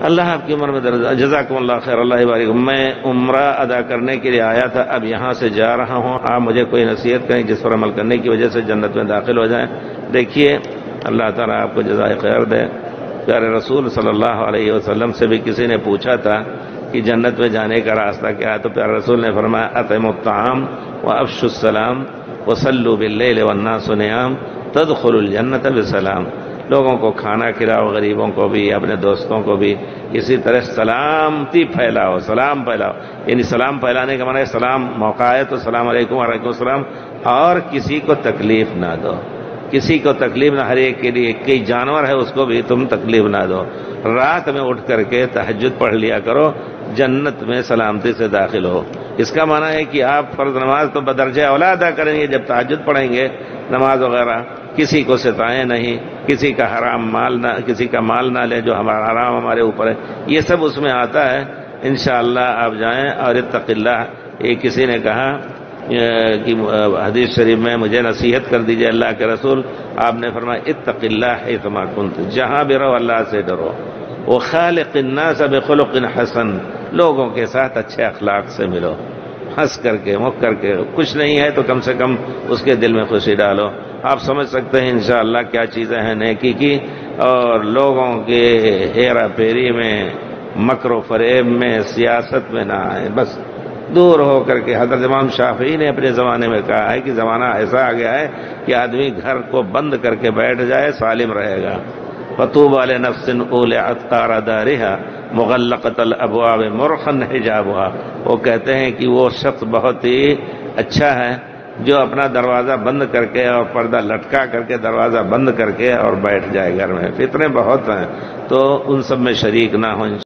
اللہ آپ کی عمر میں درجہ. جزاکم اللہ خیر. اللہ بارک. میں عمرہ ادا کرنے کے لیے آیا تھا، اب یہاں سے جا رہا ہوں. آپ مجھے کوئی نصیحت کریں جس پر عمل کرنے کی وجہ سے جنت میں داخل ہو جائیں. دیکھیے اللہ تعالیٰ آپ کو جزائے خیر دے. پیارے رسول صلی اللہ علیہ وسلم سے بھی کسی نے پوچھا تھا کہ جنت میں جانے کا راستہ کیا ہے، تو پیارے رسول نے فرمایا اطعموا الطعام وافشوا السلام وصلوا باللیل والناس نیام تدخلوا الجنت بسلام. لوگوں کو کھانا کھلاؤ، غریبوں کو بھی، اپنے دوستوں کو بھی. اسی طرح سلامتی پھیلاؤ، سلام پھیلاؤ. یعنی سلام پھیلانے کا معنی ہے سلام موقع ہے تو السلام علیکم وعلیکم السلام. اور کسی کو تکلیف نہ دو، کسی کو تکلیف نہ. ہر ایک کے لیے کوئی جانور ہے اس کو بھی تم تکلیف نہ دو. رات میں اٹھ کر کے تہجد پڑھ لیا کرو، جنت میں سلامتی سے داخل ہو. اس کا معنی ہے کہ آپ فرض نماز تو بدرجہ اولا ادا کریں گے جب تہجد پڑھیں گے، نماز وغیرہ. کسی کو ستائیں نہیں، کسی کا حرام مال نہ، کسی کا مال نہ لیں جو ہمارا حرام ہمارے اوپر ہے. یہ سب اس میں آتا ہے. انشاءاللہ آپ جائیں. اور اتق اللہ، یہ کسی نے کہا کہ حدیث شریف میں مجھے نصیحت کر دیجئے اللہ کے رسول. آپ نے فرمایا اتق اللہ حیثما کنت، جہاں بھی رہو اللہ سے ڈرو. وخالق الناس بخلق حسن، لوگوں کے ساتھ اچھے اخلاق سے ملو، ہنس کر کے مک کر کے. کچھ نہیں ہے تو کم سے کم اس کے دل میں خوشی ڈالو. آپ سمجھ سکتے ہیں انشاءاللہ کیا چیزیں ہیں نیکی کی. اور لوگوں کے ہیرا پھیری میں، مکر و فریب میں، سیاست میں نہ آئے. بس دور ہو کر کے. حضرت امام شافعی نے اپنے زمانے میں کہا ہے کہ زمانہ ایسا آ گیا ہے کہ آدمی گھر کو بند کر کے بیٹھ جائے سالم رہے گا. فطوبی لنفس اولعت قار دارها مغلقۃ الابواب مرخا حجابها. وہ کہتے ہیں کہ وہ شخص بہت ہی اچھا ہے جو اپنا دروازہ بند کر کے اور پردہ لٹکا کر کے دروازہ بند کر کے اور بیٹھ جائے گھر میں. فتنے بہت ہیں تو ان سب میں شریک نہ ہوں.